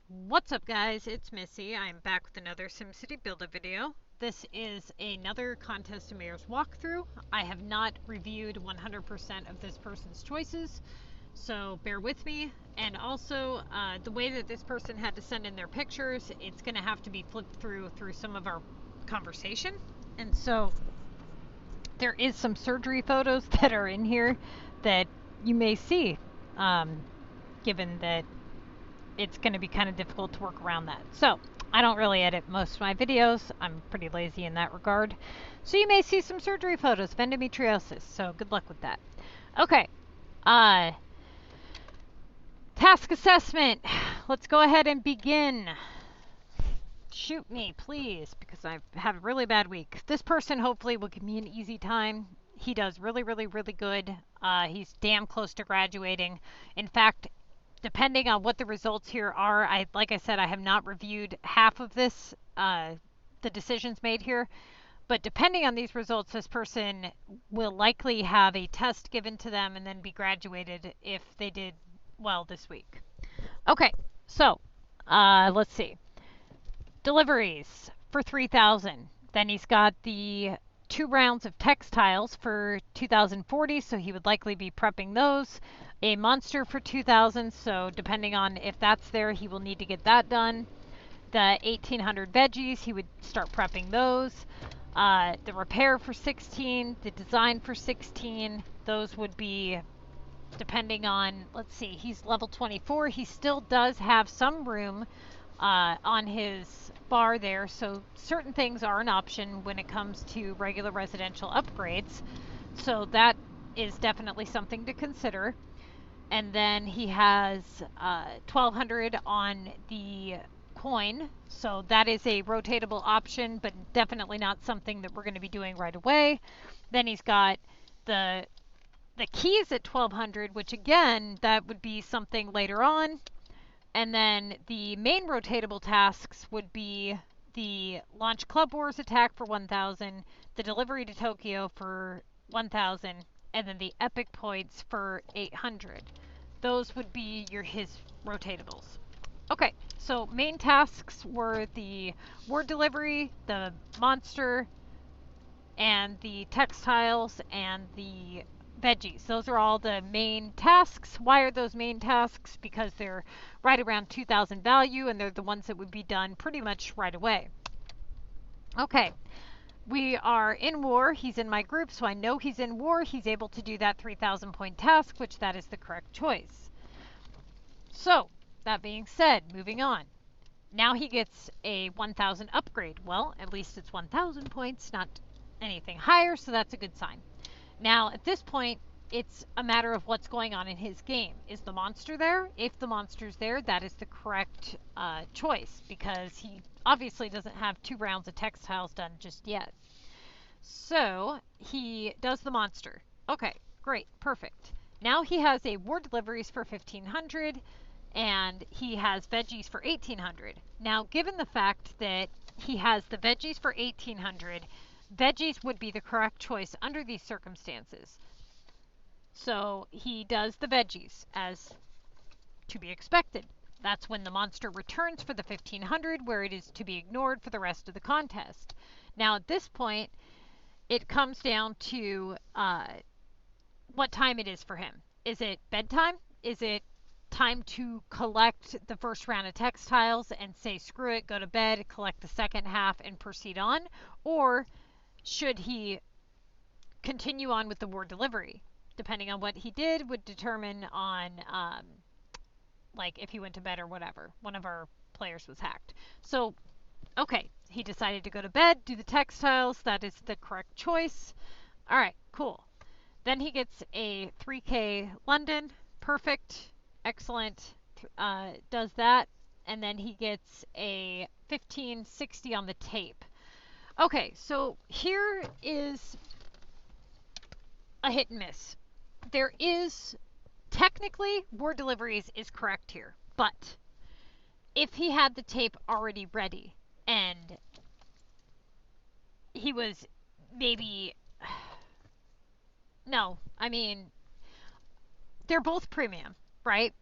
What's up, guys? It's Missy. I'm back with another SimCity Buildit video. This is another Contest of Mayors walkthrough. I have not reviewed 100% of this person's choices, so bear with me. And also, the way that this person had to send in their pictures, it's going to have to be flipped through some of our conversation. And so there is some surgery photos that are in here that you may see, given that it's going to be kind of difficult to work around that. So I don't really edit most of my videos. I'm pretty lazy in that regard. So you may see some surgery photos of endometriosis. So good luck with that. Okay. Task assessment. Let's go ahead and begin. Shoot me, please, because I've had a really bad week. This person hopefully will give me an easy time. He does really, really, really good. He's damn close to graduating. In fact, depending on what the results here are, like I said, I have not reviewed half of this, the decisions made here. But depending on these results, this person will likely have a test given to them and then be graduated if they did well this week. Okay, so let's see. Deliveries for 3,000. Then he's got the 2 rounds of textiles for 2,040, so he would likely be prepping those. A monster for 2,000, so depending on if that's there, he will need to get that done. The 1,800 veggies, he would start prepping those. The repair for 16, the design for 16, those would be depending on, let's see, he's level 24. He still does have some room on his bar there, so certain things are an option when it comes to regular residential upgrades. So that is definitely something to consider. And then he has 1,200 on the coin, so that is a rotatable option, but definitely not something that we're going to be doing right away. Then he's got the keys at 1,200, which again, that would be something later on. And then the main rotatable tasks would be the Launch Club Wars attack for 1,000, the delivery to Tokyo for 1,000, and then the epic points for 800. Those would be his rotatables. Okay, so main tasks were the word delivery, the monster, and the textiles, and the veggies. Those are all the main tasks. Why are those main tasks? Because they're right around 2,000 value, and they're the ones that would be done pretty much right away. Okay, we are in war. He's in my group, so I know he's in war. He's able to do that 3,000 point task, which that is the correct choice. So, that being said, moving on. Now he gets a 1,000 upgrade. Well, at least it's 1,000 points, not anything higher, so that's a good sign. Now, at this point, it's a matter of what's going on in his game. Is the monster there? If the monster's there, that is the correct choice, because he obviously doesn't have 2 rounds of textiles done just yet. So, he does the monster. Okay, great, perfect. Now he has a war deliveries for 1,500, and he has veggies for 1,800. Now, given the fact that he has the veggies for 1,800, veggies would be the correct choice under these circumstances. So he does the veggies, as to be expected. That's when the monster returns for the 1,500, where it is to be ignored for the rest of the contest. Now at this point, it comes down to what time it is for him. Is it bedtime? Is it time to collect the first round of textiles and say screw it, go to bed, collect the second half, and proceed on? Or should he continue on with the war delivery? Depending on what he did would determine on like if he went to bed or whatever. One of our players was hacked. So, okay, he decided to go to bed, do the textiles. That is the correct choice. All right, cool. Then he gets a 3K London. Perfect. Excellent. Does that. And then he gets a 1560 on the tape. Okay, so here is a hit and miss. There is, technically, war deliveries is correct here, but if he had the tape already ready and he was maybe, no, I mean, they're both premium, right?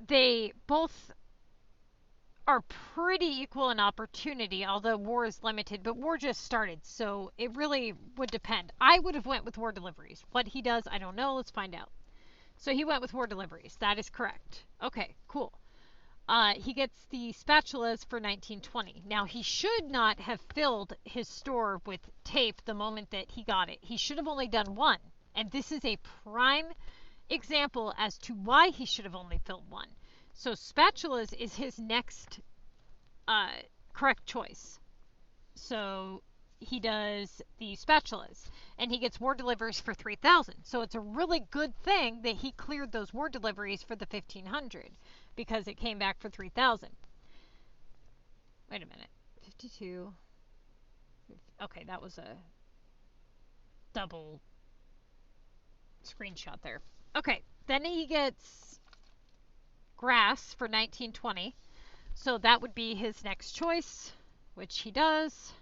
they both are pretty equal in opportunity, although war is limited, but war just started, so it really would depend. I would have went with war deliveries. What he does, I don't know. Let's find out. So he went with war deliveries. That is correct. Okay, cool. He gets the spatulas for 1920. Now, he should not have filled his store with tape the moment that he got it. He should have only done one. And this is a prime example as to why he should have only filled one. So spatulas is his next correct choice. So he does the spatulas, and he gets war deliveries for 3,000. So it's a really good thing that he cleared those war deliveries for the 1,500 because it came back for 3,000. Wait a minute. 52. Okay, that was a double screenshot there. Okay, then he gets grass for 1920. So that would be his next choice, which he does.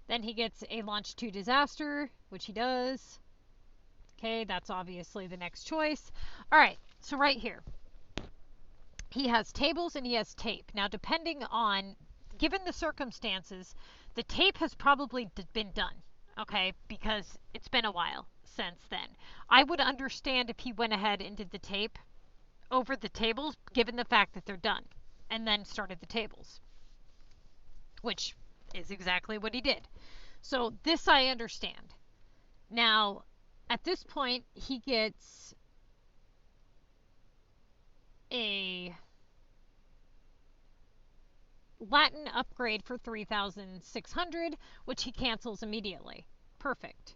Then he gets a launch to disaster, which he does. Okay, that's obviously the next choice. All right, so right here, he has tables and he has tape. Now, depending on, given the circumstances, the tape has probably been done, okay, because it's been a while since then. I would understand if he went ahead and did the tape over the tables, given the fact that they're done, and then started the tables, which is exactly what he did. So this I understand. Now, at this point, he gets a Latin upgrade for 3,600, which he cancels immediately. Perfect.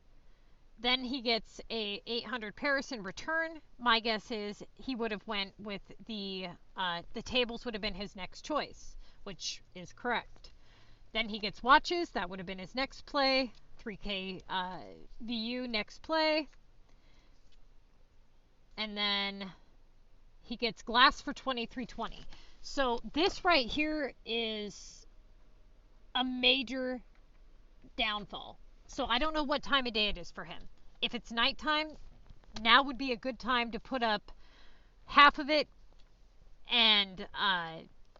Then he gets a 800 Paris in return. My guess is he would have went with the tables would have been his next choice, which is correct. Then he gets watches. That would have been his next play. 3K VU next play. And then he gets glass for 2320. So this right here is a major downfall. So I don't know what time of day it is for him. If it's nighttime, now would be a good time to put up half of it and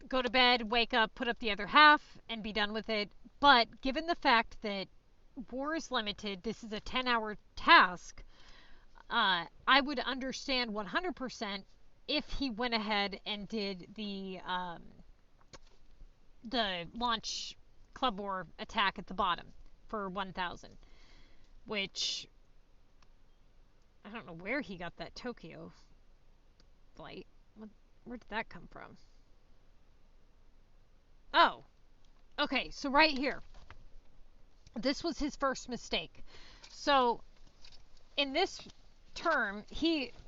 go to bed, wake up, put up the other half, and be done with it. But given the fact that war is limited, this is a 10-hour task, I would understand 100% if he went ahead and did the launch Club War attack at the bottom for 1,000, which I don't know where he got that Tokyo flight. Where did that come from? Oh, okay, so right here. This was his first mistake. So in this term,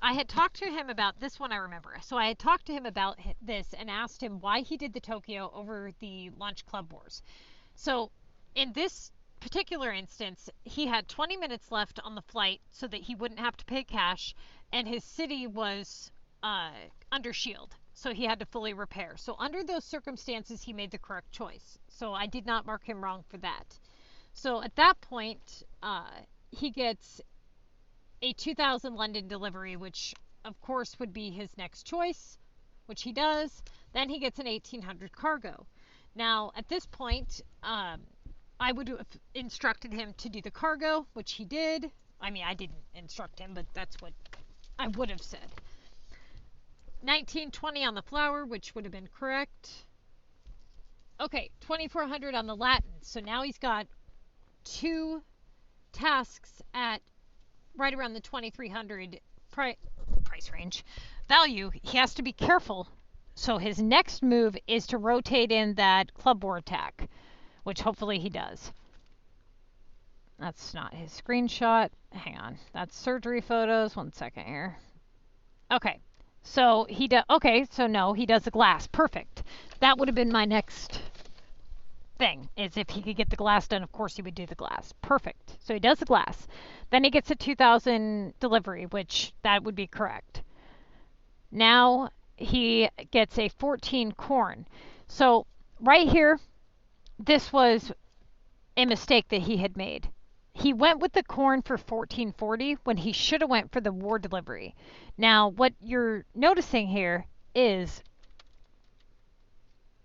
I had talked to him about this one, I remember. So I had talked to him about this and asked him why he did the Tokyo over the Launch Club Wars. So in this particular instance, he had 20 minutes left on the flight so that he wouldn't have to pay cash, and his city was under shield, so he had to fully repair. So under those circumstances, he made the correct choice. So I did not mark him wrong for that. So at that point, he gets a 2,000 London delivery, which of course would be his next choice, which he does. Then he gets an 1,800 cargo. Now at this point, I would have instructed him to do the cargo, which he did. I mean, I didn't instruct him, but that's what I would have said. 1920 on the flower, which would have been correct. Okay, 2,400 on the Latin. So now he's got two tasks at right around the 2,300 price range value. He has to be careful. So his next move is to rotate in that Club War attack, which hopefully he does. That's not his screenshot. Hang on. That's surgery photos. 1 second here. Okay. So he does. Okay, so no, he does the glass. Perfect. That would have been my next thing, is if he could get the glass done, of course he would do the glass. Perfect. So he does the glass. Then he gets a 2,000 delivery, which that would be correct. Now he gets a 14 corn. So right here, this was a mistake that he had made. He went with the corn for 1440 when he should have went for the war delivery. Now, what you're noticing here is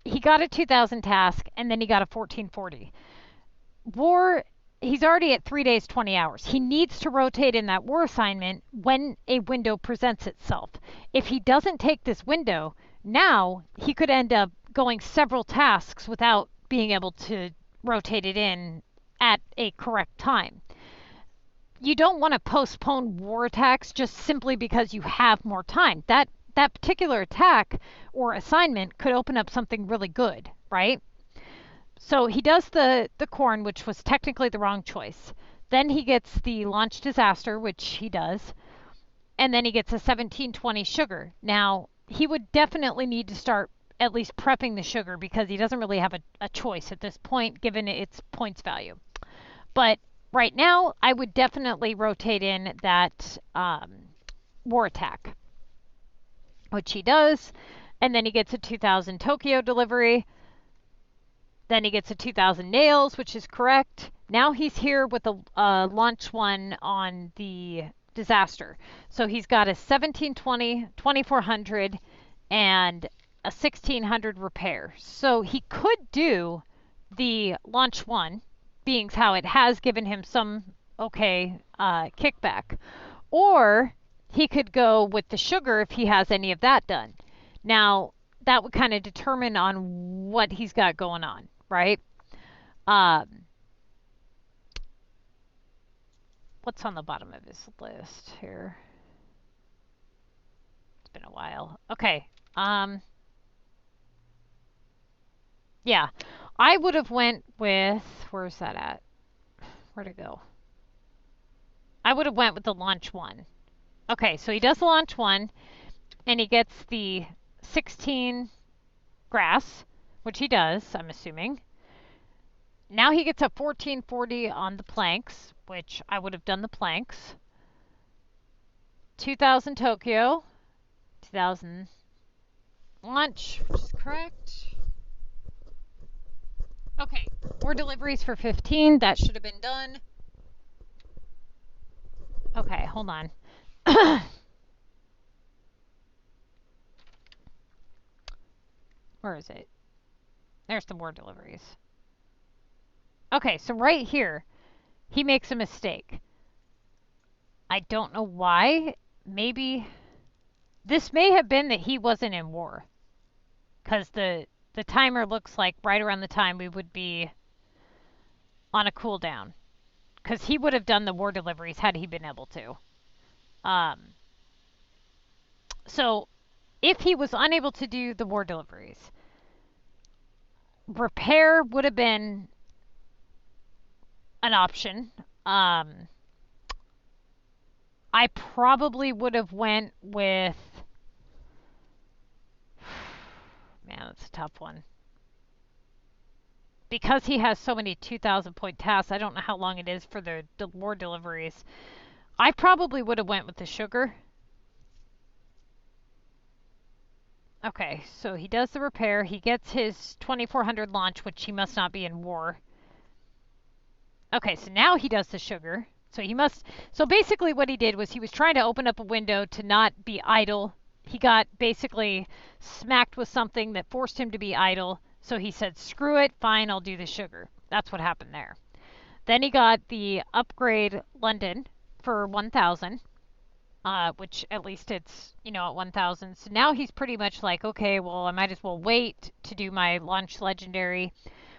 he got a 2000 task, and then he got a 1440. War, he's already at 3 days, 20 hours. He needs to rotate in that war assignment when a window presents itself. If he doesn't take this window, now he could end up going several tasks without being able to rotate it in at a correct time. You don't want to postpone war attacks just simply because you have more time. That particular attack or assignment could open up something really good, right? So he does the corn, which was technically the wrong choice. Then he gets the launch disaster, which he does. And then he gets a 1720 sugar. Now, he would definitely need to start at least prepping the sugar because he doesn't really have a choice at this point, given its points value. But right now, I would definitely rotate in that war attack, which he does. And then he gets a 2000 Tokyo delivery. Then he gets a 2000 nails, which is correct. Now he's here with a launch one on the disaster. So he's got a 1720, 2400, and a 1600 repair. So he could do the launch one, being how it has given him some kickback. Or he could go with the sugar if he has any of that done. Now, that would kind of determine on what he's got going on, right? What's on the bottom of his list here? It's been a while. Okay. Yeah. I would have went with, where's that at? Where'd it go? I would have went with the launch one. Okay, so he does the launch one, and he gets the 16 grass, which he does, I'm assuming. Now he gets a 1440 on the planks, which I would have done the planks. 2000 Tokyo, 2000 launch, which is correct. Okay, more deliveries for 15. That should have been done. Okay, hold on. Where is it? There's the more deliveries. Okay, so right here, he makes a mistake. I don't know why. Maybe this may have been that he wasn't in war. Because the timer looks like right around the time we would be on a cooldown. Because he would have done the war deliveries had he been able to. So, if he was unable to do the war deliveries, repair would have been an option. I probably would have went with... Man, that's a tough one. Because he has so many 2,000 point tasks, I don't know how long it is for the war deliveries. I probably would have went with the sugar. Okay, so he does the repair. He gets his 2400 launch, which he must not be in war. Okay, so now he does the sugar. So basically what he did was he was trying to open up a window to not be idle. He got basically smacked with something that forced him to be idle. So he said, screw it, fine, I'll do the sugar. That's what happened there. Then he got the upgrade London for 1000, which at least it's, at 1000. So now he's pretty much like, okay, well, I might as well wait to do my launch legendary,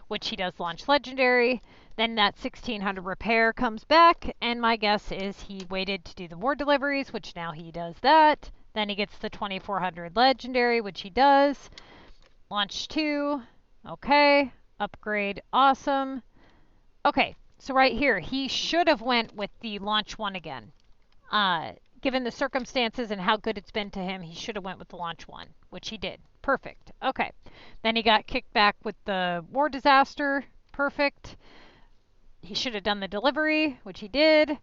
which he does launch legendary. Then that 1600 repair comes back, and my guess is he waited to do the war deliveries, which now he does that. Then he gets the 2400 legendary, which he does. Launch 2. Okay. Upgrade. Awesome. Okay. So right here, he should have went with the launch 1 again. Given the circumstances and how good it's been to him, he should have went with the launch 1, which he did. Perfect. Okay. Then he got kicked back with the war disaster. Perfect. He should have done the delivery, which he did.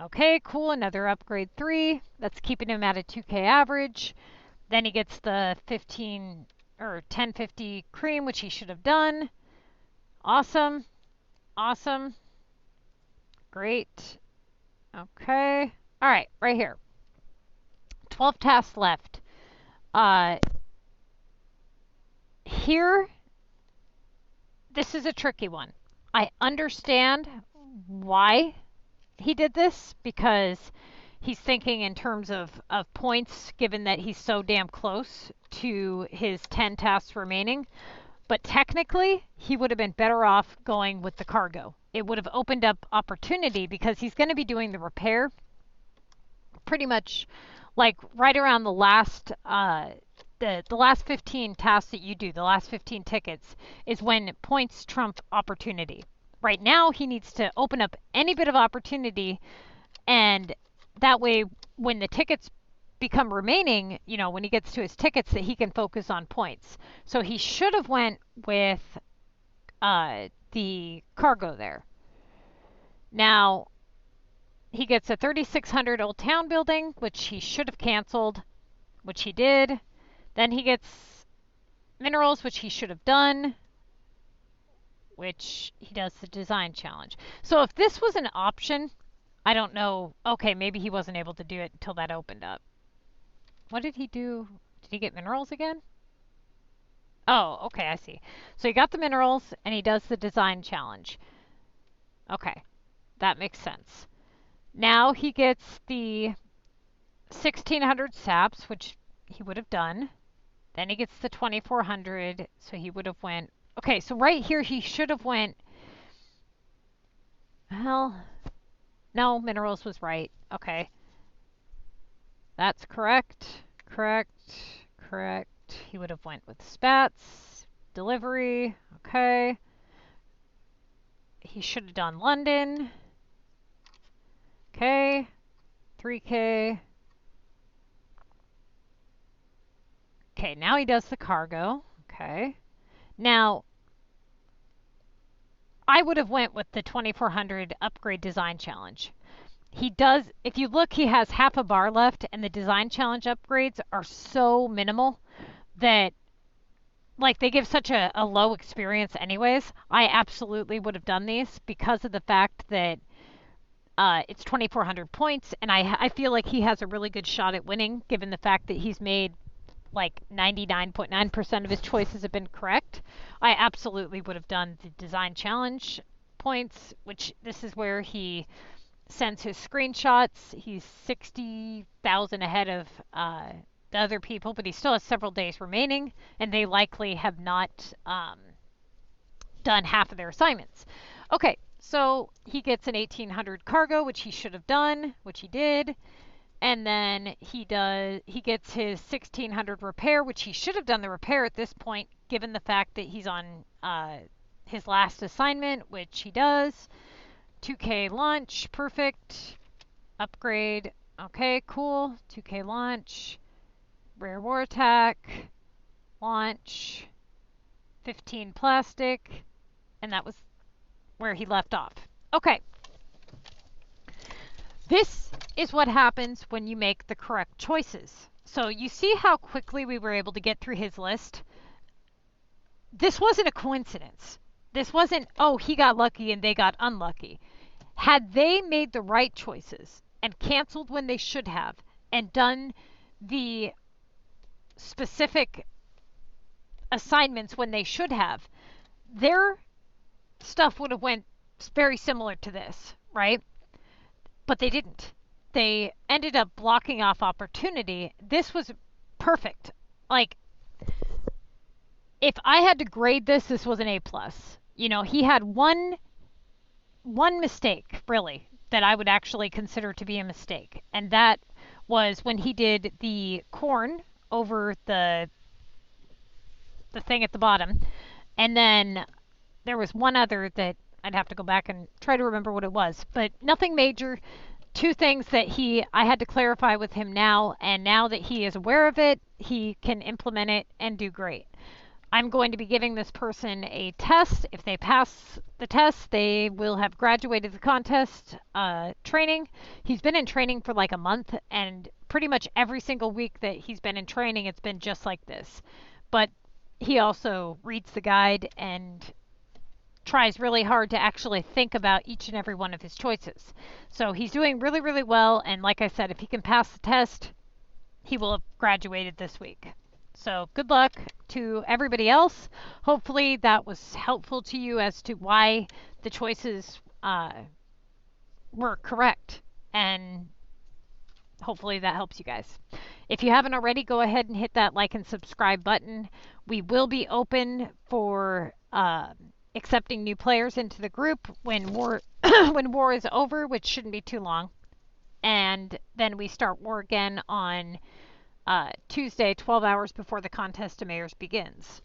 Okay, cool. Another upgrade 3. That's keeping him at a 2K average. Then he gets the 1050 cream, which he should have done. Awesome. Awesome. Great. Okay. All right, right here. 12 tasks left. here, this is a tricky one. I understand why he did this because he's thinking in terms of points, given that he's so damn close to his 10 tasks remaining. But technically, he would have been better off going with the cargo. It would have opened up opportunity because he's going to be doing the repair pretty much like right around the last the last 15 tasks that you do, the last 15 tickets, is when points trump opportunity. Right now, he needs to open up any bit of opportunity, and that way, when the tickets become remaining, you know, when he gets to his tickets, that he can focus on points. So he should have went with the cargo there. Now, he gets a 3600 Old Town building, which he should have canceled, which he did. Then he gets minerals, which he should have done, which he does the design challenge. So if this was an option, I don't know. Okay, maybe he wasn't able to do it until that opened up. What did he do? Did he get minerals again? Oh, okay, I see. So he got the minerals and he does the design challenge. Okay, that makes sense. Now he gets the 1600 saps, which he would have done. Then he gets the 2400, so he would have went. Okay, so right here he should have went. Well, no, minerals was right. Okay. That's correct. Correct. He would have went with spats. Delivery. Okay. He should have done London. Okay. 3K. Okay, now he does the cargo. Okay. Now, I would have went with the 2400 upgrade design challenge. He does, if you look, he has half a bar left, and the design challenge upgrades are so minimal that, like, they give such a low experience anyways. I absolutely would have done these because of the fact that it's 2400 points, and I feel like he has a really good shot at winning, given the fact that he's made like 99.9% of his choices have been correct. I absolutely would have done the design challenge points, which this is where he sends his screenshots. He's 60,000 ahead of the other people, but he still has several days remaining, and they likely have not done half of their assignments. Okay, so he gets an 1800 cargo, which he should have done, which he did. And then he gets his 1600 repair, which he should have done the repair at this point, given the fact that he's on his last assignment, which he does. 2K launch, perfect. Upgrade, okay, cool. 2K launch. Rare war attack. Launch. 15 plastic. And that was where he left off. Okay. This is what happens when you make the correct choices. So you see how quickly we were able to get through his list? This wasn't a coincidence. This wasn't, oh, he got lucky and they got unlucky. Had they made the right choices and canceled when they should have and done the specific assignments when they should have, their stuff would have went very similar to this, right? But they didn't. They ended up blocking off opportunity. This was perfect. Like, if I had to grade this, this was an A+. You know, he had one mistake, really, that I would actually consider to be a mistake. And that was when he did the corn over the thing at the bottom. And then there was one other that I'd have to go back and try to remember what it was, but nothing major. Two things that I had to clarify with him now, and now that he is aware of it, he can implement it and do great. I'm going to be giving this person a test. If they pass the test, they will have graduated the contest training. He's been in training for like a month, and pretty much every single week that he's been in training, it's been just like this. But he also reads the guide and tries really hard to actually think about each and every one of his choices. So he's doing really, really well. And like I said, if he can pass the test, he will have graduated this week. So good luck to everybody else. Hopefully that was helpful to you as to why the choices were correct, and hopefully that helps you guys. If you haven't already, go ahead and hit that like and subscribe button. We will be open for accepting new players into the group when war when war is over, which shouldn't be too long. And then we start war again on Tuesday, 12 hours before the contest to mayors begins.